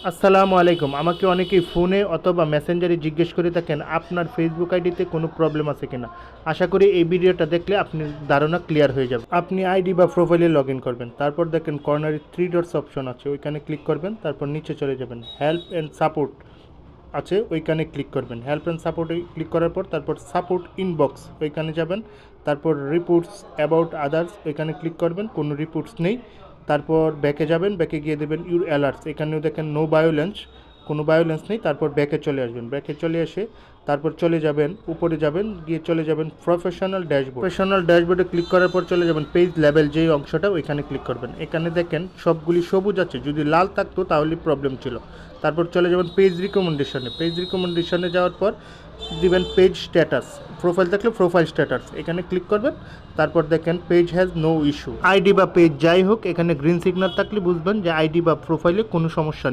আসসালামু আলাইকুম। আমাকে অনেকেই ফোনে অথবা মেসেঞ্জারে জিজ্ঞেস করে থাকেন আপনার ফেসবুক আইডিতে কোনো প্রবলেম আছে কিনা। আশা করি এই ভিডিওটা দেখলে আপনি ধারণা ক্লিয়ার হয়ে যাবে। আপনি আইডি বা প্রোফাইলে লগ ইন করবেন, তারপর দেখেন কর্নারে 3 ডটস অপশন আছে, ওইখানে ক্লিক করবেন, তারপর নিচে চলে যাবেন, হেল্প অ্যান্ড সাপোর্ট আছে, ওইখানে ক্লিক করবেন। হেল্প অ্যান্ড সাপোর্টে ক্লিক করার পর তারপর সাপোর্ট ইনবক্স ওইখানে যাবেন, তারপর রিপোর্টস অ্যাবাউট আদার্স ওইখানে ক্লিক করবেন, কোনো রিপোর্টস নেই। তারপর ব্যাকে যাবেন, ব্যাকে গিয়ে দেবেন ইউর অ্যালার্টস, এখানেও দেখেন নো ভায়োলেন্স, কোনো ভায়োলেন্স নেই। তারপর ব্যাকে চলে আসবেন, ব্যাকে চলে এসে তারপর চলে যাবেন, উপরে যাবেন, গিয়ে চলে যাবেন প্রফেশনাল ড্যাশবোর্ড। প্রফেশনাল ড্যাশবোর্ডে ক্লিক করার পর চলে যাবেন পেজ লেভেল, যেই অংশটা ওইখানে ক্লিক করবেন। এখানে দেখেন সবগুলি সবুজ আছে, যদি লাল থাকতো তাহলে প্রবলেম ছিল। তারপর চলে যাবেন পেজ রিকমেন্ডেশনে, পেজ রিকমেন্ডেশনে যাওয়ার পর দিবেন পেজ স্ট্যাটাস, প্রোফাইল থাকলে প্রোফাইল স্ট্যাটাস এখানে ক্লিক করবেন। তারপর দেখেন page has no issue, ID বা পেজ যাই হোক, এখানে গ্রিন সিগন্যাল থাকলে বুঝবেন যে আইডি বা প্রোফাইলে কোনো সমস্যা নেই।